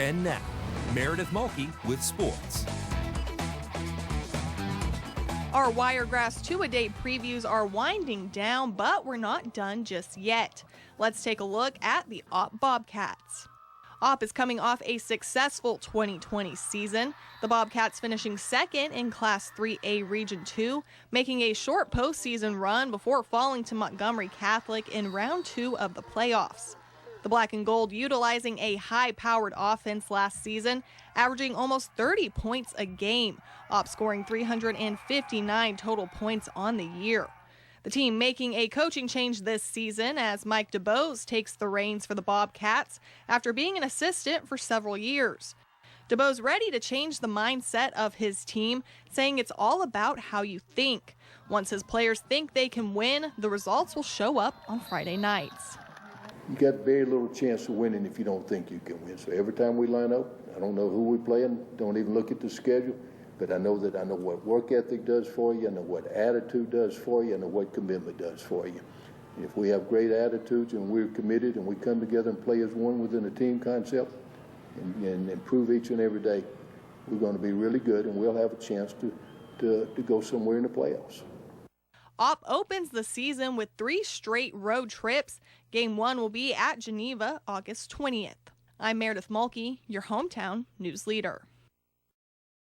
And now, Meredith Mulkey with sports. Our Wiregrass 2-a-day previews are winding down, but we're not done just yet. Let's take a look at the Opp Bobcats. Opp is coming off a successful 2020 season. The Bobcats finishing second in Class 3A Region 2, making a short postseason run before falling to Montgomery Catholic in round 2 of the playoffs. The Black and Gold utilizing a high-powered offense last season, averaging almost 30 points a game, Opp scoring 359 total points on the year. The team making a coaching change this season as Mike DeBose takes the reins for the Bobcats after being an assistant for several years. DeBose ready to change the mindset of his team, saying it's all about how you think. Once his players think they can win, the results will show up on Friday nights. You got very little chance of winning if you don't think you can win. So every time we line up, I don't know who we're playing, don't even look at the schedule, but I know what work ethic does for you, I know what attitude does for you, I know what commitment does for you. And if we have great attitudes and we're committed and we come together and play as one within a team concept and improve each and every day, we're going to be really good and we'll have a chance to go somewhere in the playoffs. Opp opens the season with 3 straight road trips. Game 1 will be at Geneva, August 20th. I'm Meredith Mulkey, your hometown news leader.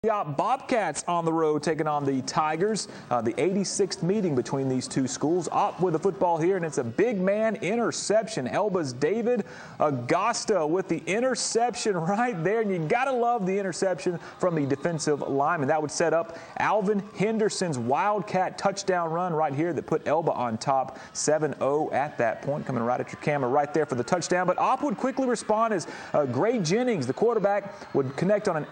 The Opp Bobcats on the road taking on the Tigers. The 86th meeting between these two schools. Opp with the football here, and it's a big man interception. Elba's David Augusta with the interception right there, and you got to love the interception from the defensive lineman. That would set up Alvin Henderson's Wildcat touchdown run right here that put Elba on top 7-0 at that point. Coming right at your camera right there for the touchdown. But Opp would quickly respond as Gray Jennings, the quarterback, would connect on an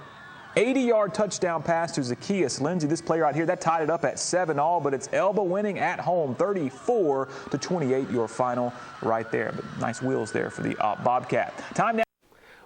80-yard touchdown pass to Zacchaeus Lindsay. This player right here, that tied it up at 7-all, but it's Elba winning at home, 34-28, your final right there. But nice wheels there for the Opp Bobcat. Time now.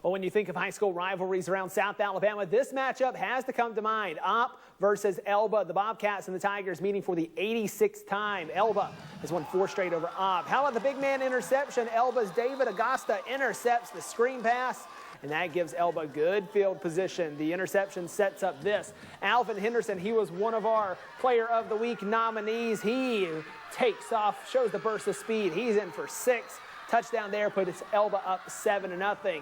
Well, when you think of high school rivalries around South Alabama, this matchup has to come to mind. Opp versus Elba, the Bobcats and the Tigers meeting for the 86th time. Elba has won 4 straight over Opp. How about the big man interception? Elba's David Augusta intercepts the screen pass, and that gives Elba good field position. The interception sets up this. Alvin Henderson, he was one of our Player of the Week nominees. He takes off, shows the burst of speed. He's in for 6. Touchdown there, puts Elba up 7-0.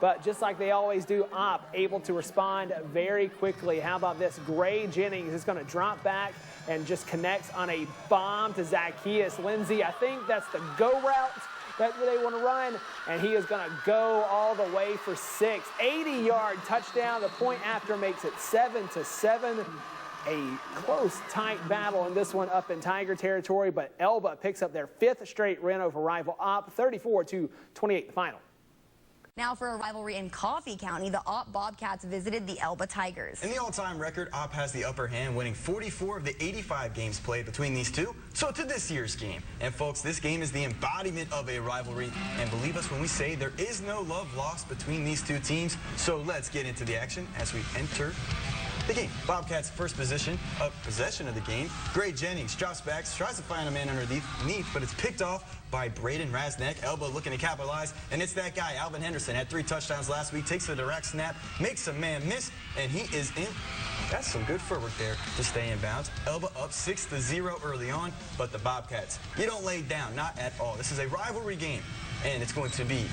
But just like they always do, Opp able to respond very quickly. How about this? Gray Jennings is going to drop back and just connects on a bomb to Zacchaeus Lindsay. I think that's the go route that they want to run, and he is going to go all the way for 6. 80-yard touchdown. The point after makes it 7-7. A close, tight battle in this one up in Tiger territory, but Elba picks up their 5th straight win over rival Opp, 34-28 the final. Now for a rivalry in Coffee County, the Opp Bobcats visited the Elba Tigers. In the all-time record, Opp has the upper hand, winning 44 of the 85 games played between these two. So to this year's game. And folks, this game is the embodiment of a rivalry. And believe us when we say there is no love lost between these two teams. So let's get into the action as we enter the game. Bobcats' first possession of the game. Gray Jennings drops back, tries to find a man underneath, but it's picked off by Braden Rasnack. Elba looking to capitalize, and it's that guy, Alvin Henderson. Had 3 touchdowns last week, takes the direct snap, makes a man miss, and he is in. That's some good footwork there to stay in bounds. Elba up 6-0 early on, but the Bobcats, you don't lay down, not at all. This is a rivalry game, and it's going to be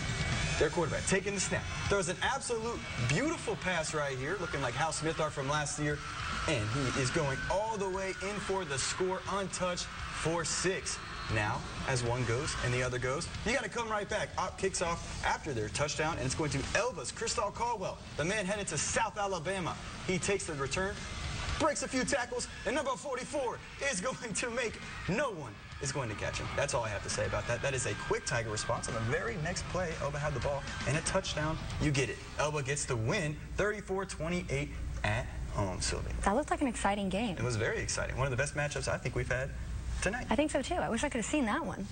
their quarterback taking the snap. Throws an absolute beautiful pass right here, looking like Hal Smithart from last year, and he is going all the way in for the score, untouched for 6. Now, as one goes and the other goes, you got to come right back. Opp kicks off after their touchdown, and it's going to Elba's Crystal Caldwell, the man headed to South Alabama. He takes the return, breaks a few tackles, and number 44 is going to make no one is going to catch him. That's all I have to say about that. That is a quick Tiger response. On the very next play, Elba had the ball and a touchdown. You get it. Elba gets the win, 34-28 at home, Sylvie. That looked like an exciting game. It was very exciting. One of the best matchups I think we've had tonight. I think so too. I wish I could have seen that one.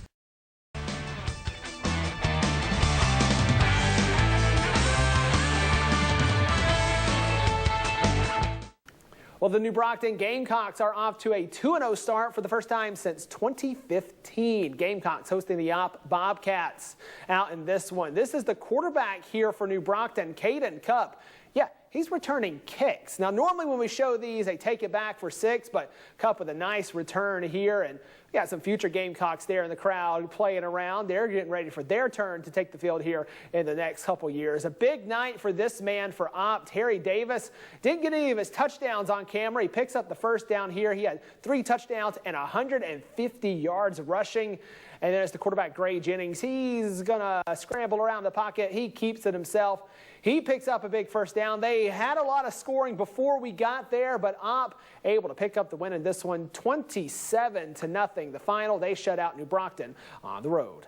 Well, the New Brockton Gamecocks are off to a 2-0 start for the first time since 2015. Gamecocks hosting the Opp Bobcats out in this one. This is the quarterback here for New Brockton, Caden Cupp. Yeah, he's returning kicks. Now, normally when we show these, they take it back for 6, but Cupp with a nice return here. And we got some future Gamecocks there in the crowd playing around. They're getting ready for their turn to take the field here in the next couple years. A big night for this man for Opp. Terry Davis didn't get any of his touchdowns on camera. He picks up the first down here. He had 3 touchdowns and 150 yards rushing. And then as the quarterback, Jennings, he's going to scramble around the pocket. He keeps it himself. He picks up a big first down. They had a lot of scoring before we got there, but Opp able to pick up the win in this one, 27-0. The final, they shut out New Brockton on the road.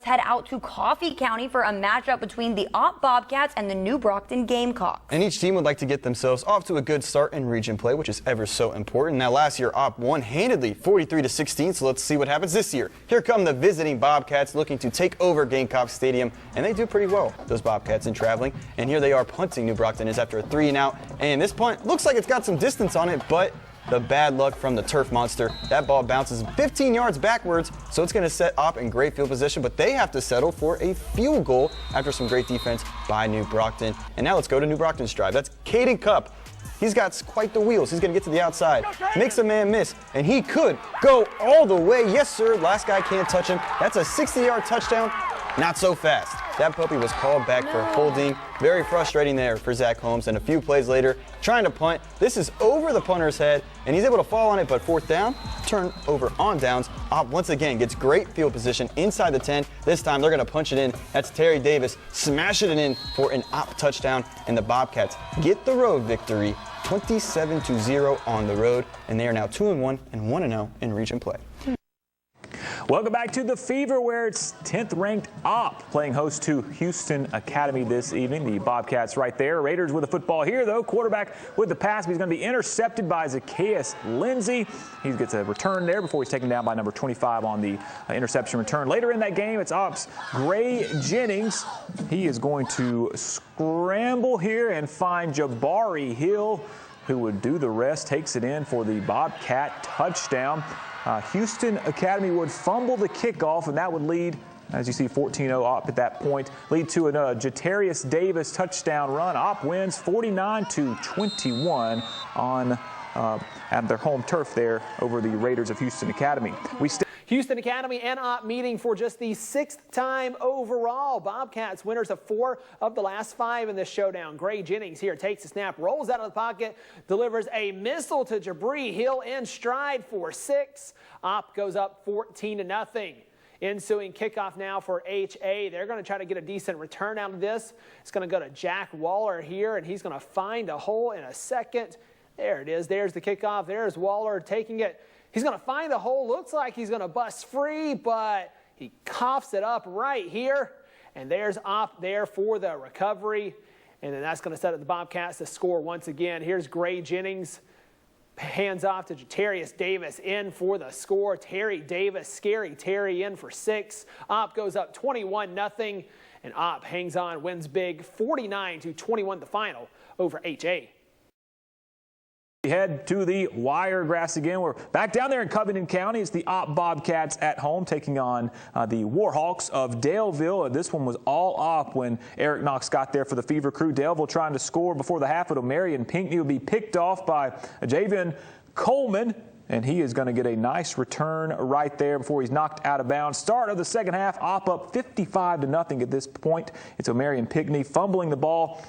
Head out to Coffee County for a matchup between the Opp Bobcats and the New Brockton Gamecocks. And each team would like to get themselves off to a good start in region play, which is ever so important. Now, last year, Opp won handedly 43-16, so let's see what happens this year. Here come the visiting Bobcats looking to take over Gamecock Stadium, and they do pretty well, those Bobcats in traveling. And here they are punting. New Brockton is after a 3-and-out, and this punt looks like it's got some distance on it, but the bad luck from the turf monster. That ball bounces 15 yards backwards, so it's going to set Opp in great field position, but they have to settle for a field goal after some great defense by New Brockton. And now let's go to New Brockton's drive. That's Caden Cupp. He's got quite the wheels. He's going to get to the outside, makes a man miss, and he could go all the way. Yes, sir. Last guy can't touch him. That's a 60-yard touchdown. Not so fast. That puppy was called back for holding. Very frustrating there for Zach Holmes. And a few plays later, trying to punt. This is over the punter's head, and he's able to fall on it, but fourth down, turn over on downs. Opp once again gets great field position inside the 10. This time they're going to punch it in. That's Terry Davis smashing it in for an Opp touchdown, and the Bobcats get the road victory, 27-0 on the road, and they are now 2-1 and 1-0 in region play. Welcome back to the Fever, where it's 10th-ranked Opp playing host to Houston Academy this evening. The Bobcats right there. Raiders with the football here, though. Quarterback with the pass, but he's going to be intercepted by Zacchaeus Lindsay. He gets a return there before he's taken down by number 25 on the interception return. Later in that game, it's Opp's Gray Jennings. He is going to scramble here and find Jabari Hill, who would do the rest, takes it in for the Bobcat touchdown. Houston Academy would fumble the kickoff, and that would lead, as you see, 14-0 Opp at that point, lead to a Jatarius Davis touchdown run. Opp wins 49-21 on at their home turf there over the Raiders of Houston Academy. Houston Academy and Opp meeting for just the 6th time overall. Bobcats winners of 4 of the last 5 in this showdown. Gray Jennings here takes the snap, rolls out of the pocket, delivers a missile to Jabari Hill in stride for 6. Opp goes up 14-0. Ensuing kickoff now for HA. They're going to try to get a decent return out of this. It's going to go to Jack Waller here, and he's going to find a hole in a second. There it is. There's the kickoff. There's Waller taking it. He's going to find the hole. Looks like he's going to bust free, but he coughs it up right here. And there's Opp there for the recovery. And then that's going to set up the Bobcats to score once again. Here's Gray Jennings. Hands off to Jatarius Davis in for the score. Terry Davis, Scary Terry in for 6. Opp goes up 21-0. And Opp hangs on, wins big, 49-21 the final over HA. We head to the Wiregrass again. We're back down there in Covington County. It's the Opp Bobcats at home taking on the Warhawks of Daleville. This one was all Opp when Eric Knox got there for the Fever crew. Daleville trying to score before the half. Marion Pinckney will be picked off by Javen Coleman, and he is going to get a nice return right there before he's knocked out of bounds. Start of the second half, Opp up 55-0 at this point. It's Marion Pinckney fumbling the ball.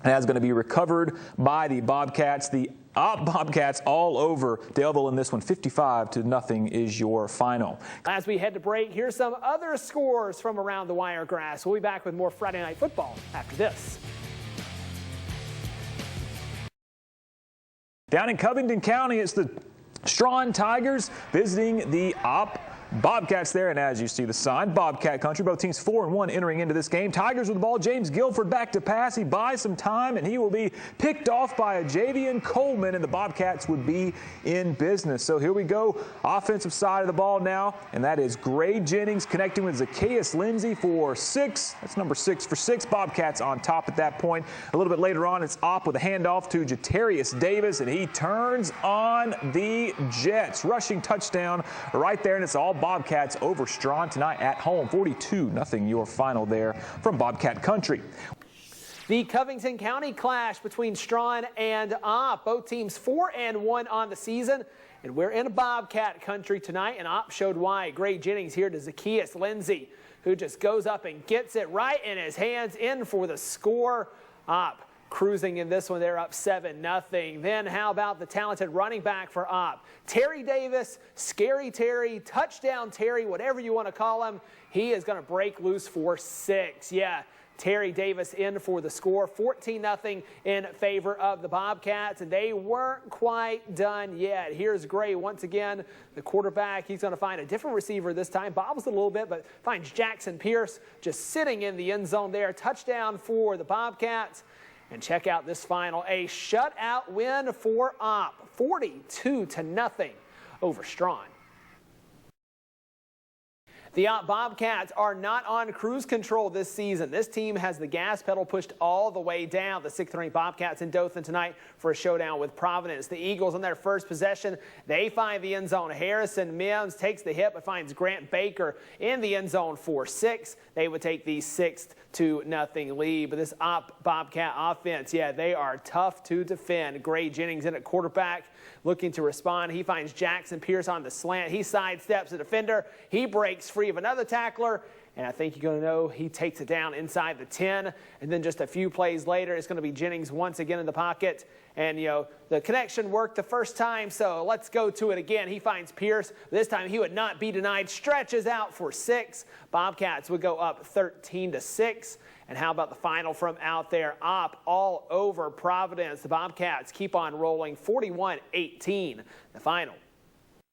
And that's going to be recovered by the Bobcats. The Opp Bobcats all over Daleville in this one. 55-0 is your final. As we head to break, here's some other scores from around the Wiregrass. We'll be back with more Friday Night Football after this. Down in Covington County, it's the Strawn Tigers visiting the Opp Bobcats there, and as you see the sign, Bobcat country. Both teams 4-1 entering into this game. Tigers with the ball. James Guilford back to pass. He buys some time, and he will be picked off by a Javian Coleman, and the Bobcats would be in business. So here we go. Offensive side of the ball now, and that is Gray Jennings connecting with Zacchaeus Lindsay for 6. That's number 6 for 6. Bobcats on top at that point. A little bit later on, it's Opp with a handoff to Jatarius Davis, and he turns on the Jets. Rushing touchdown right there, and it's all Bobcats over Strawn tonight at home. 42-0 your final there from Bobcat country. The Covington County clash between Strawn and Opp. Both teams 4-1 on the season. And we're in Bobcat country tonight, and Opp showed why. Gray Jennings here to Zacchaeus Lindsay, who just goes up and gets it right in his hands, in for the score. Opp cruising in this one. They're up 7-0. Then how about the talented running back for Opp? Terry Davis, Scary Terry, Touchdown Terry, whatever you want to call him. He is going to break loose for 6. Yeah, Terry Davis in for the score. 14-0 in favor of the Bobcats, and they weren't quite done yet. Here's Gray once again, the quarterback. He's going to find a different receiver this time. Bobbles it a little bit, but finds Jackson Pierce just sitting in the end zone there. Touchdown for the Bobcats. And check out this final, a shutout win for Opp, 42-0 over Strawn. The Opp Bobcats are not on cruise control this season. This team has the gas pedal pushed all the way down. The 6th-ranked Bobcats in Dothan tonight for a showdown with Providence. The Eagles on their first possession, they find the end zone. Harrison Mims takes the hit but finds Grant Baker in the end zone for 6. They would take the 6-0 lead. But this Opp Bobcat offense, yeah, they are tough to defend. Gray Jennings in at quarterback, looking to respond. He finds Jackson Pierce on the slant. He sidesteps the defender. He breaks free of another tackler, and I think you're going to know he takes it down inside the 10. And then just a few plays later, it's going to be Jennings once again in the pocket. And, you know, the connection worked the first time, so let's go to it again. He finds Pierce. This time he would not be denied. Stretches out for 6. Bobcats would go up 13-6. And how about the final from out there? Opp all over Providence. The Bobcats keep on rolling, 41-18, the final.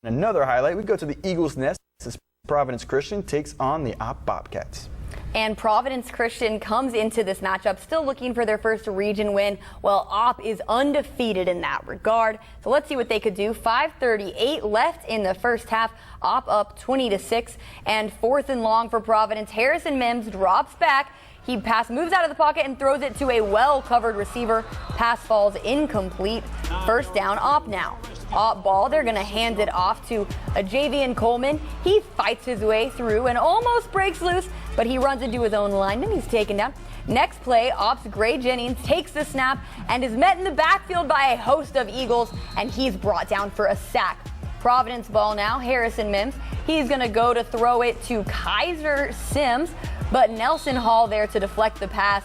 Another highlight, we go to the Eagles' Nest as Providence Christian takes on the Opp Bobcats. And Providence Christian comes into this matchup still looking for their first region win, while Opp is undefeated in that regard. So let's see what they could do. 5:38 left in the first half. Opp up 20-6, and 4th and long for Providence. Harrison Mims drops back. He moves out of the pocket and throws it to a well-covered receiver. Pass falls incomplete. First down, Opp now. Opp ball, they're going to hand it off to a Javian Coleman. He fights his way through and almost breaks loose, but he runs into his own lineman. He's taken down. Next play, Opp's Gray Jennings takes the snap and is met in the backfield by a host of Eagles, and he's brought down for a sack. Providence ball now, Harrison Mims. He's going to go to throw it to Kaiser Sims, but Nelson Hall there to deflect the pass.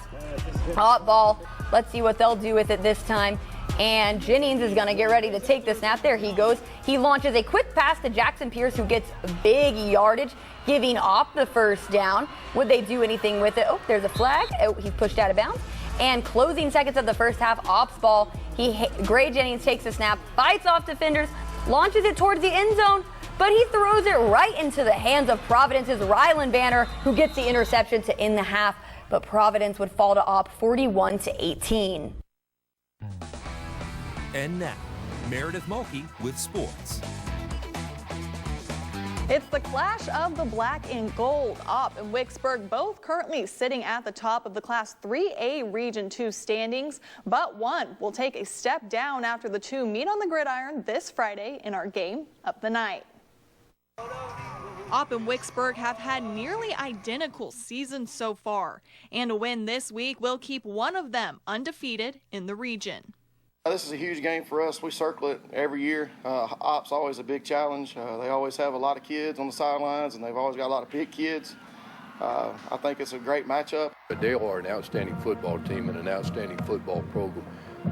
Opp ball, let's see what they'll do with it this time. And Jennings is going to get ready to take the snap. There he goes. He launches a quick pass to Jackson Pierce, who gets big yardage, giving Opp the first down. Would they do anything with it? Oh, there's a flag. Oh, he's pushed out of bounds. And closing seconds of the first half, Opp's ball. Gray Jennings takes the snap, fights off defenders, launches it towards the end zone, but he throws it right into the hands of Providence's Ryland Banner, who gets the interception to end the half. But Providence would fall to Opp 41-18. And now, Meredith Mulkey with sports. It's the clash of the black and gold. Opp and Wicksburg both currently sitting at the top of the Class 3A Region 2 standings, but one will take a step down after the two meet on the gridiron this Friday in our game of the night. Opp and Wicksburg have had nearly identical seasons so far, and a win this week will keep one of them undefeated in the region. This is a huge game for us. We circle it every year. Opp's always a big challenge. They always have a lot of kids on the sidelines, and they've always got a lot of big kids. I think it's a great matchup. But they are an outstanding football team and an outstanding football program.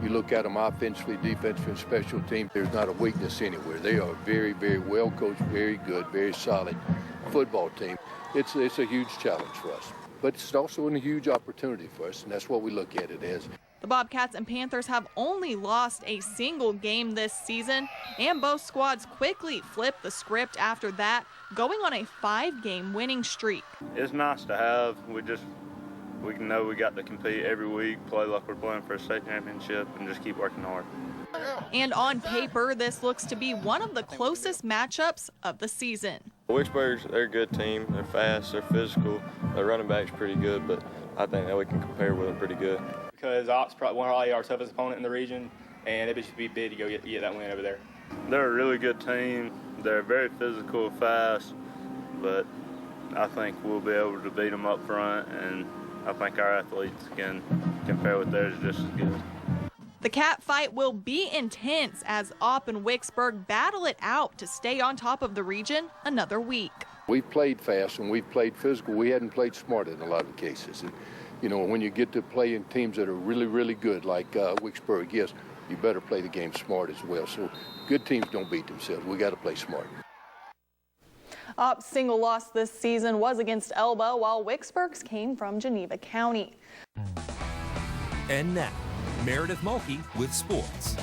You look at them offensively, defensively, and special teams, there's not a weakness anywhere. They are very, very well coached, very good, very solid football team. It's a huge challenge for us. But it's also a huge opportunity for us, and that's what we look at it as. The Bobcats and Panthers have only lost a single game this season, and both squads quickly flipped the script after that, going on a 5-game winning streak. It's nice to have. We know we got to compete every week, play like we're playing for a state championship, and just keep working hard. And on paper, this looks to be one of the closest matchups of the season. Wicksburg's, they're a good team. They're fast, they're physical. Their running back's pretty good, but I think that we can compare with them pretty good. Because Opp's probably our toughest opponent in the region, and it should be big to go get that win over there. They're a really good team. They're very physical, fast, but I think we'll be able to beat them up front, and I think our athletes can compare with theirs just as good. The cat fight will be intense as Opp and Wicksburg battle it out to stay on top of the region another week. We've played fast and we've played physical. We hadn't played smart in a lot of cases. And, you know, when you get to play in teams that are really, really good, like Wicksburg, yes, you better play the game smart as well. So good teams don't beat themselves. We got to play smart. Opp's single loss this season was against Elba, while Wicksburg's came from Geneva County. And now, Meredith Mulkey with sports.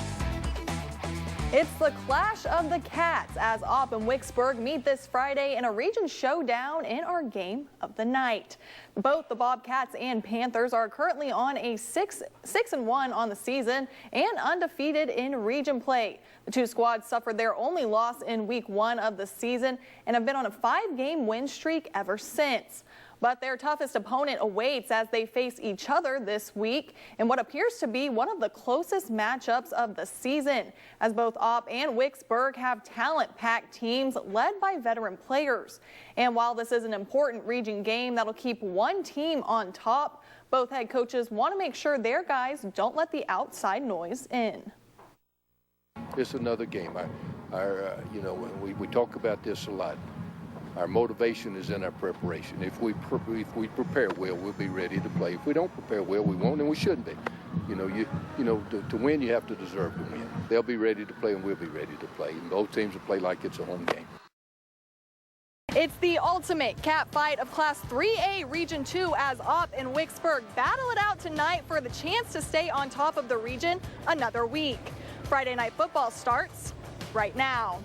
It's the clash of the cats as Opp and Wicksburg meet this Friday in a region showdown in our game of the night. Both the Bobcats and Panthers are currently on a 6-1 on the season and undefeated in region play. The two squads suffered their only loss in week 1 of the season and have been on a 5-game win streak ever since. But their toughest opponent awaits as they face each other this week in what appears to be one of the closest matchups of the season, as both Opp and Wicksburg have talent-packed teams led by veteran players. And while this is an important region game that'll keep one team on top, both head coaches want to make sure their guys don't let the outside noise in. It's another game. You know, we talk about this a lot. Our motivation is in our preparation. If we prepare well, we'll be ready to play. If we don't prepare well, we won't, and we shouldn't be. To win, you have to deserve to win. They'll be ready to play, and we'll be ready to play. And both teams will play like it's a home game. It's the ultimate cat fight of Class 3A Region 2 as Opp and Wicksburg battle it out tonight for the chance to stay on top of the region another week. Friday night football starts right now.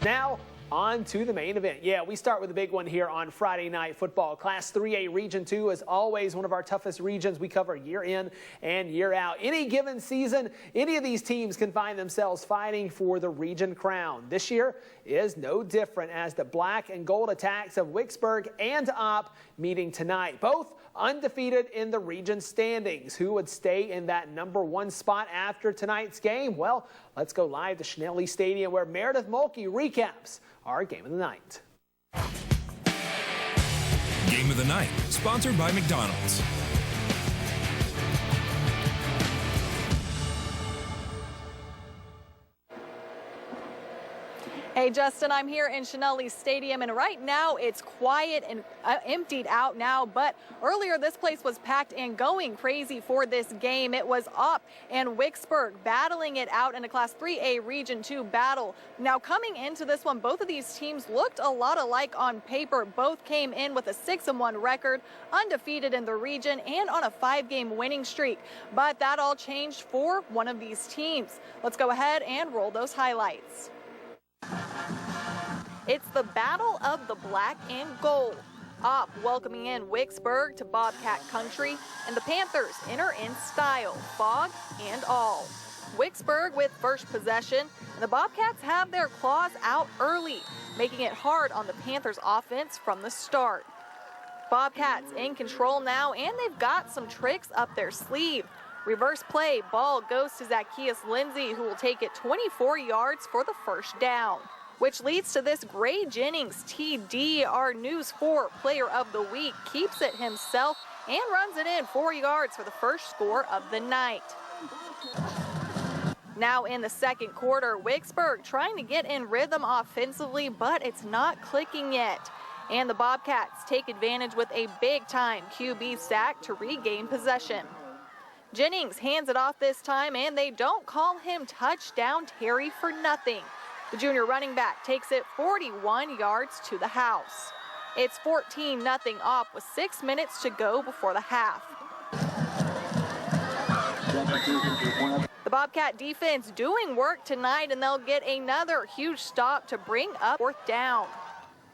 Now, on to the main event. Yeah, we start with a big one here on Friday Night Football. Class 3A Region 2 is always one of our toughest regions we cover year in and year out. Any given season, any of these teams can find themselves fighting for the region crown. This year is no different as the black and gold attacks of Wicksburg and Opp meeting tonight. Both undefeated in the region standings. Who would stay in that #1 spot after tonight's game? Well, let's go live to Schnelly Stadium where Meredith Mulkey recaps our game of the night. Game of the night, sponsored by McDonald's. Hey Justin, I'm here in Schnelly Stadium and right now it's quiet and emptied out now, but earlier this place was packed and going crazy for this game. It was Opp and Wicksburg battling it out in a Class 3A Region 2 battle. Now coming into this one, both of these teams looked a lot alike on paper. Both came in with a 6-1 record, undefeated in the region and on a 5-game winning streak. But that all changed for one of these teams. Let's go ahead and roll those highlights. It's the battle of the black and gold. Opp welcoming in Wicksburg to Bobcat country, and the Panthers enter in style, fog and all. Wicksburg with first possession, and the Bobcats have their claws out early, making it hard on the Panthers offense from the start. Bobcats in control now, and they've got some tricks up their sleeve. Reverse play, ball goes to Zacchaeus Lindsay, who will take it 24 yards for the first down. Which leads to this Gray Jennings TD, our News 4 Player of the Week, keeps it himself and runs it in 4 yards for the first score of the night. Now in the second quarter, Wicksburg trying to get in rhythm offensively, but it's not clicking yet. And the Bobcats take advantage with a big-time QB sack to regain possession. Jennings hands it off this time, and they don't call him touchdown Terry for nothing. The junior running back takes it 41 yards to the house. It's 14-0 Opp with 6 minutes to go before the half. The Bobcat defense doing work tonight, and they'll get another huge stop to bring up 4th down.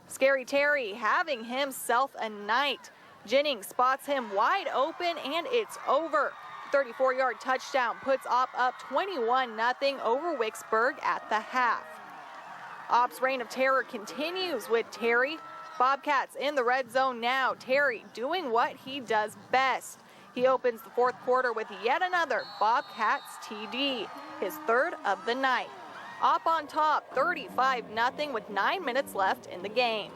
Scary Terry having himself a night. Jennings spots him wide open, and it's over. 34-yard touchdown puts Opp up 21-0 over Wicksburg at the half. Opp's reign of terror continues with Terry. Bobcats in the red zone now. Terry doing what he does best. He opens the 4th quarter with yet another Bobcats TD, his 3rd of the night. Opp on top, 35-0 with 9 minutes left in the game.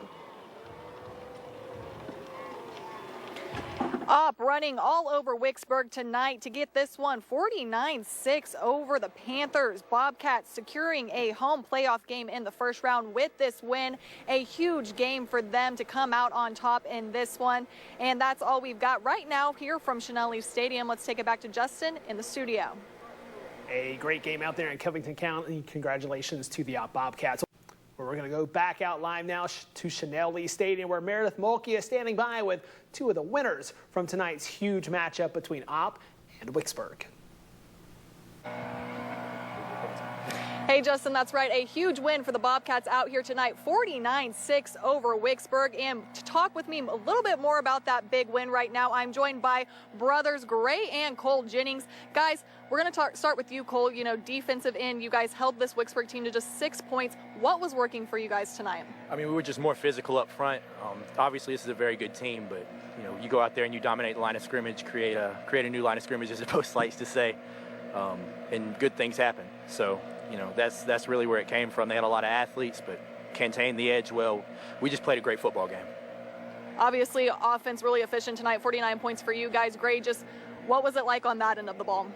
Opp running all over Wicksburg tonight to get this one 49-6 over the Panthers. Bobcats securing a home playoff game in the 1st round with this win. A huge game for them to come out on top in this one. And that's all we've got right now here from Chenelle Stadium. Let's take it back to Justin in the studio. A great game out there in Covington County. Congratulations to the Opp Bobcats. We're going to go back out live now to Chenelle Stadium, where Meredith Mulkey is standing by with 2 of the winners from tonight's huge matchup between Opp and Wicksburg. Hey, Justin, that's right. A huge win for the Bobcats out here tonight, 49-6 over Wicksburg. And to talk with me a little bit more about that big win right now, I'm joined by brothers Gray and Cole Jennings. Guys, we're going to start with you, Cole. You know, defensive end, you guys held this Wicksburg team to just 6 points. What was working for you guys tonight? I mean, we were just more physical up front. Obviously, this is a very good team, but, you know, you go out there and you dominate the line of scrimmage, create a new line of scrimmage, as the Post likes to say, and good things happen. So, you know, that's really where it came from. They had a lot of athletes, but contained the edge well. We just played a great football game. Obviously, offense really efficient tonight, 49 points for you guys. Gray, just what was it like on that end of the ball?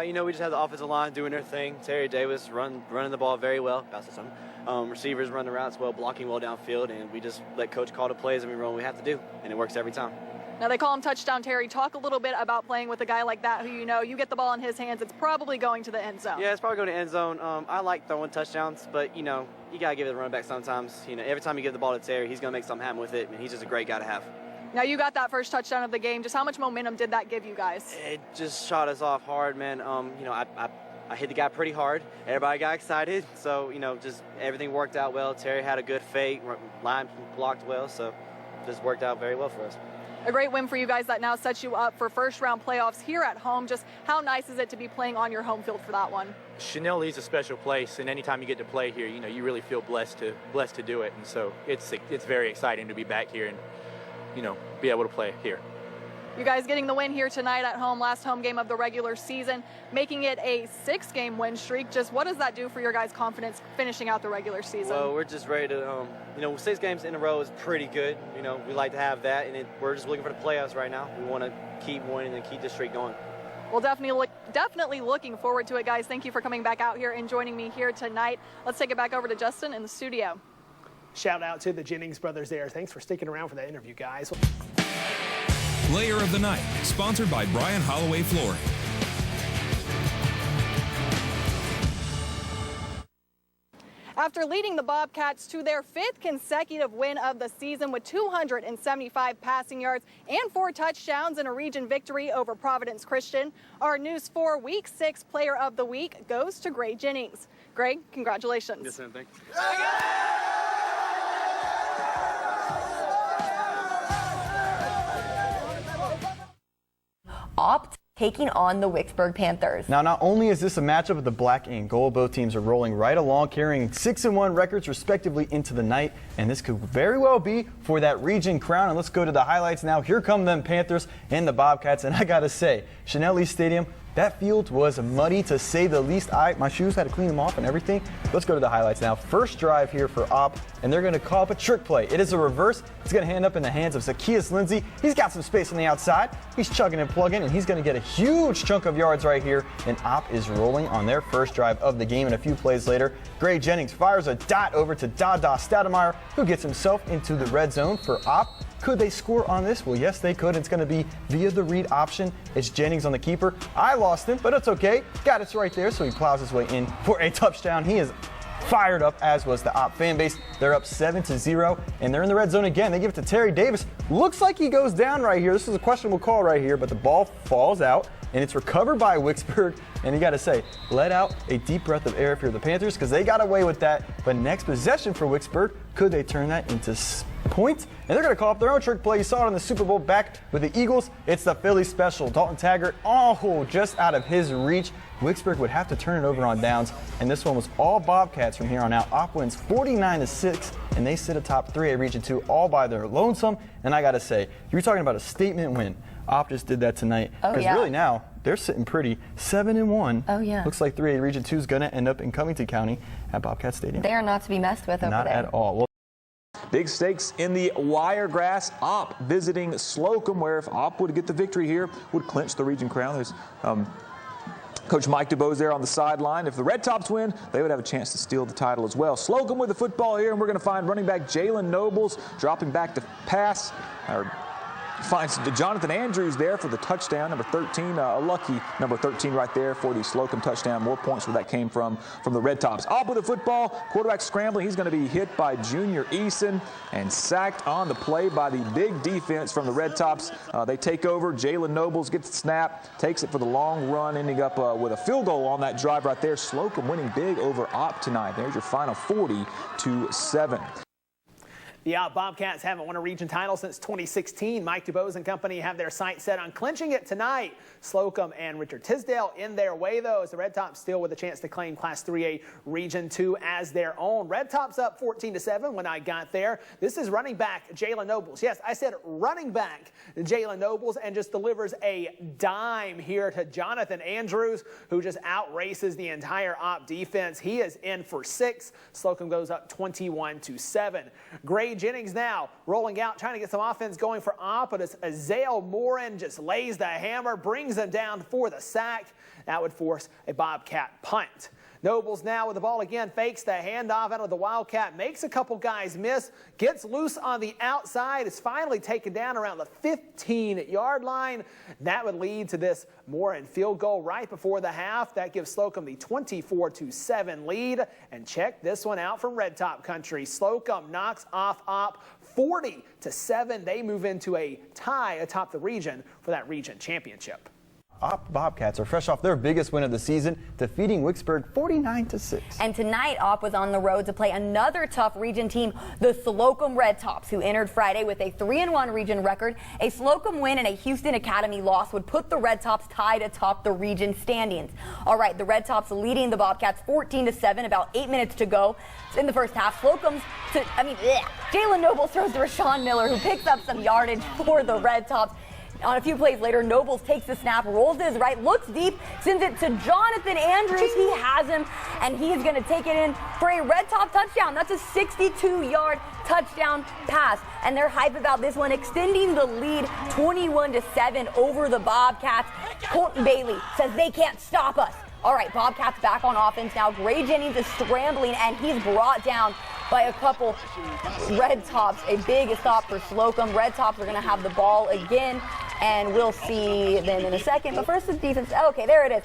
You know, we just had the offensive line doing their thing. Terry Davis running the ball very well. Receivers run the routes well, blocking well downfield, and we just let coach call the plays and we run what we have to do, and it works every time. Now, they call him Touchdown Terry. Talk a little bit about playing with a guy like that who, you know, you get the ball in his hands, it's probably going to the end zone. Yeah, it's probably going to end zone. I like throwing touchdowns, but, you know, you got to give it a run back sometimes. You know, every time you give the ball to Terry, he's going to make something happen with it, and he's just a great guy to have. Now, you got that first touchdown of the game. Just how much momentum did that give you guys? It just shot us off hard, man. You know, I hit the guy pretty hard. Everybody got excited, so, you know, just everything worked out well. Terry had a good fake, line blocked well, so just worked out very well for us. A great win for you guys that now sets you up for first-round playoffs here at home. Just how nice is it to be playing on your home field for that one? Chenelle is a special place, and anytime you get to play here, you know, you really feel blessed to do it. And so it's very exciting to be back here and, you know, be able to play here. You guys getting the win here tonight at home, last home game of the regular season, making it a 6-game win streak. Just what does that do for your guys' confidence finishing out the regular season? Well, we're just ready to, you know, 6 games in a row is pretty good. You know, we like to have that, and we're just looking for the playoffs right now. We want to keep winning and keep this streak going. Well, definitely looking forward to it, guys. Thank you for coming back out here and joining me here tonight. Let's take it back over to Justin in the studio. Shout out to the Jennings brothers there. Thanks for sticking around for that interview, guys. Player of the Night, sponsored by Brian Holloway Flooring. After leading the Bobcats to their 5th consecutive win of the season with 275 passing yards and 4 touchdowns in a region victory over Providence Christian, our News 4 Week 6 Player of the Week goes to Gray Jennings. Gray, congratulations. Yes, ma'am. Thanks. Opp taking on the Wicksburg Panthers. Now, not only is this a matchup of the black and gold, both teams are rolling right along, carrying 6-1 records respectively into the night, and this could very well be for that region crown. And let's go to the highlights now. Here come them Panthers and the Bobcats, and I gotta say, Chenelle Stadium, that field was muddy to say the least. My shoes had to clean them off and everything. Let's go to the highlights now. First drive here for Opp, and they're going to call up a trick play. It is a reverse. It's going to hand up in the hands of Zacchaeus Lindsay. He's got some space on the outside. He's chugging and plugging, and he's going to get a huge chunk of yards right here. And Opp is rolling on their first drive of the game. And a few plays later, Gray Jennings fires a dot over to Dada Stoudemire, who gets himself into the red zone for Opp. Could they score on this? Well, yes, they could. It's going to be via the read option. It's Jennings on the keeper. I lost him, but it's okay. Got it right there, so he plows his way in for a touchdown. He is fired up, as was the Opp fan base. They're up 7-0, and they're in the red zone again. They give it to Terry Davis. Looks like he goes down right here. This is a questionable call right here, but the ball falls out. and it's recovered by Wicksburg. And you got to say, let out a deep breath of air if you're the Panthers, because they got away with that. But next possession for Wicksburg, could they turn that into points? And they're going to call up their own trick play. You saw it in the Super Bowl back with the Eagles. It's the Philly special. Dalton Taggart, just out of his reach. Wicksburg would have to turn it over on downs, and this one was all Bobcats from here on out. Opp wins 49-6, and they sit atop 3A Region 2 all by their lonesome. And I got to say, you're talking about a statement win. Opp just did that tonight. Because really now, they're sitting pretty 7-1. Oh, yeah. Looks like 3A Region 2 is going to end up in Covington County at Bobcat Stadium. They are not to be messed with over there. Not at all. Well, big stakes in the Wiregrass. Opp visiting Slocum, where if Opp would get the victory here, would clinch the region crown. There's Coach Mike DuBose there on the sideline. If the Red Tops win, they would have a chance to steal the title as well. Slocum with the football here, and we're going to find running back Jalen Nobles dropping back to pass. Finds Jonathan Andrews there for the touchdown, number 13, a lucky number 13 right there for the Slocum touchdown. More points where that came from the Red Tops. Opp with the football, quarterback scrambling. He's going to be hit by Junior Eason and sacked on the play by the big defense from the Red Tops. They take over. Jalen Nobles gets the snap, takes it for the long run, ending up with a field goal on that drive right there. Slocum winning big over Opp tonight. There's your final 40-7. The Opp Bobcats haven't won a region title since 2016. Mike DuBose and company have their sights set on clinching it tonight. Slocum and Richard Tisdale in their way, though, as the Red Tops still with a chance to claim Class 3A Region 2 as their own. Red Tops up 14-7 when I got there. This is running back Jalen Nobles. Yes, I said running back Jalen Nobles, and just delivers a dime here to Jonathan Andrews, who just outraces the entire Opp defense. He is in for 6. Slocum goes up 21-7. Gray Jennings now rolling out, trying to get some offense going for Opp, but as Azale Morin just lays the hammer, brings them down for the sack. That would force a Bobcat punt. Nobles now with the ball again, fakes the handoff out of the Wildcat, makes a couple guys miss, gets loose on the outside, is finally taken down around the 15-yard line. That would lead to this Morin field goal right before the half. That gives Slocum the 24-7 lead. And check this one out from Red Top Country. Slocum knocks off Opp 40-7. They move into a tie atop the region for that region championship. Opp Bobcats are fresh off their biggest win of the season, defeating Wicksburg 49-6. And tonight, Opp was on the road to play another tough region team, the Slocum Red Tops, who entered Friday with a 3-1 region record. A Slocum win and a Houston Academy loss would put the Red Tops tied atop the region standings. All right, the Red Tops leading the Bobcats 14-7, about 8 minutes to go in the first half. Jalen Nobles throws to Rashawn Miller, who picks up some yardage for the Red Tops. On a few plays later, Nobles takes the snap, rolls to his right, looks deep, sends it to Jonathan Andrews. He has him, and he is going to take it in for a Red Top touchdown. That's a 62-yard touchdown pass, and they're hype about this one, extending the lead 21-7 over the Bobcats. Colton Bailey says they can't stop us. All right, Bobcats back on offense now. Gray Jennings is scrambling, and he's brought down by a couple Red Tops. A big stop for Slocum. Red Tops are going to have the ball again, and we'll see them in a second. But first, the defense. Okay, there it is.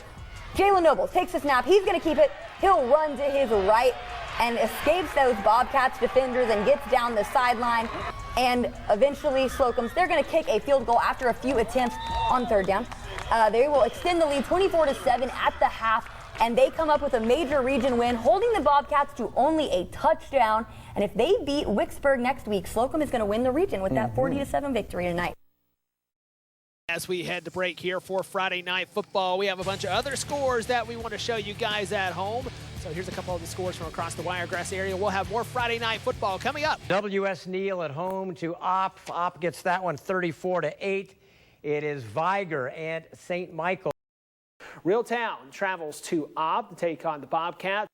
Jalen Nobles takes the snap. He's going to keep it. He'll run to his right and escapes those Bobcats defenders and gets down the sideline. And eventually, Slocum's, they're going to kick a field goal after a few attempts on third down. They will extend the lead 24-7 at the half, and they come up with a major region win, holding the Bobcats to only a touchdown. And if they beat Wicksburg next week, Slocum is going to win the region with that 40-7 victory tonight. As we head to break here for Friday Night Football, we have a bunch of other scores that we want to show you guys at home. So here's a couple of the scores from across the Wiregrass area. We'll have more Friday Night Football coming up. W.S. Neal at home to Opp. Opp gets that one 34-8. It is Viger and St. Michael. Reeltown travels to Opp to take on the Bobcats.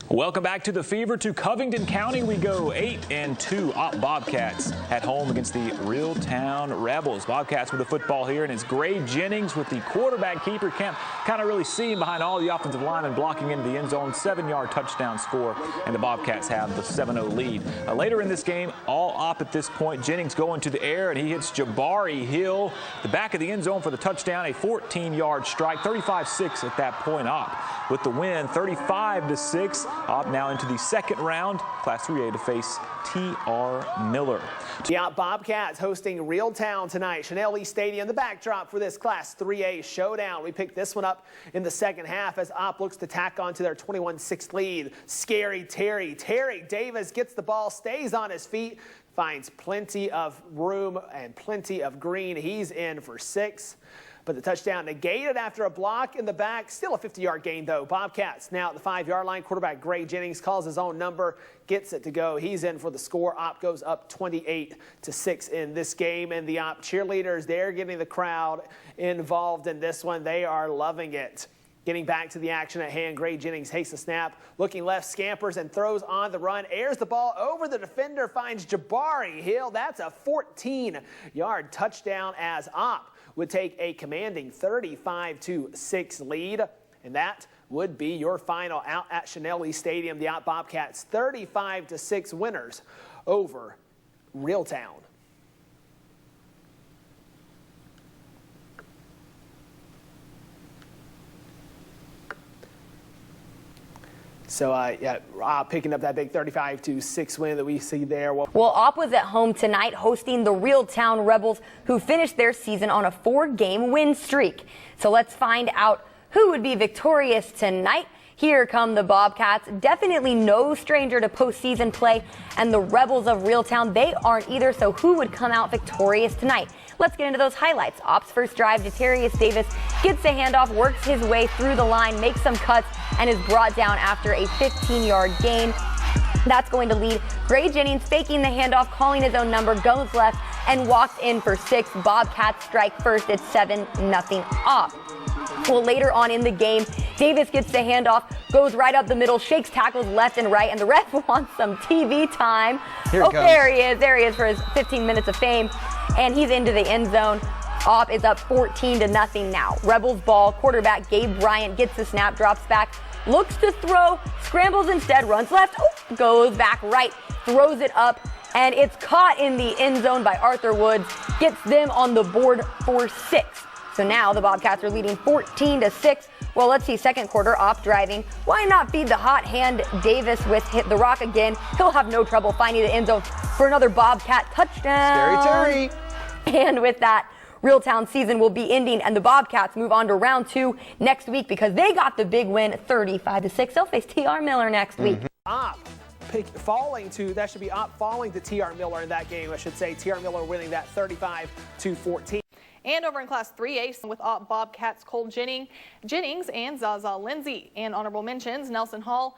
Welcome back to the Fever. To Covington County we go. 8-2 Opp Bobcats at home against the Reeltown Rebels. Bobcats with the football here, and it's Gray Jennings with the quarterback keeper. Can't kind of really see him behind all the offensive linemen blocking into the end zone. 7-yard touchdown score, and the Bobcats have the 7-0 lead. Later in this game, all Opp at this point. Jennings going to the air, and he hits Jabari Hill, the back of the end zone for the touchdown. A 14-yard strike, 35-6 at that point. Opp with the win, 35-6. Opp now into the second round, Class 3A to face T.R. Miller. The Opp Bobcats hosting Reeltown tonight. Chanel Lee Stadium, the backdrop for this Class 3A showdown. We picked this one up in the second half as Opp looks to tack on to their 21-6 lead. Scary Terry Davis gets the ball, stays on his feet, finds plenty of room and plenty of green. He's in for 6. But the touchdown negated after a block in the back. Still a 50-yard gain, though. Bobcats now at the 5-yard line. Quarterback Gray Jennings calls his own number, gets it to go. He's in for the score. Opp goes up 28-6 in this game. And the Opp cheerleaders, they're getting the crowd involved in this one. They are loving it. Getting back to the action at hand, Gray Jennings takes the snap, looking left, scampers and throws on the run, airs the ball over the defender, finds Jabari Hill. That's a 14-yard touchdown as Opp would take a commanding 35-6 lead. And that would be your final out at Chanel Lee Stadium. The Opp Bobcats 35-6 winners over Reeltown. So, Opp picking up that big 35-6 win that we see there. Well, Opp was at home tonight hosting the Reeltown Rebels, who finished their season on a 4-game win streak. So let's find out who would be victorious tonight. Here come the Bobcats, definitely no stranger to postseason play, and the Rebels of Reeltown, they aren't either, so who would come out victorious tonight? Let's get into those highlights. Opp's first drive, Jatarius Davis gets the handoff, works his way through the line, makes some cuts, and is brought down after a 15-yard gain. That's going to lead Gray Jennings faking the handoff, calling his own number, goes left, and walks in for 6. Bobcats strike first. It's 7-0 Opp. Well, later on in the game, Davis gets the handoff, goes right up the middle, shakes tackles left and right, and the ref wants some TV time. There he is for his 15 minutes of fame, and he's into the end zone. Opp is up 14-0 now. Rebels ball, quarterback Gabe Bryant gets the snap, drops back, looks to throw, scrambles instead, runs left, goes back right, throws it up, and it's caught in the end zone by Arthur Woods, gets them on the board for 6. So now the Bobcats are leading 14-6. Well, let's see, second quarter, Opp driving. Why not feed the hot hand Davis with hit the rock again? He'll have no trouble finding the end zone for another Bobcat touchdown. Scary Terry. And with that, Reeltown season will be ending, and the Bobcats move on to round 2 next week because they got the big win, 35-6. They'll face T.R. Miller next week. Opp falling to T.R. Miller in that game, I should say. T.R. Miller winning that 35-14. And over in Class 3A with Opp Bobcats, Cole Jennings and Zaza Lindsay. And honorable mentions, Nelson Hall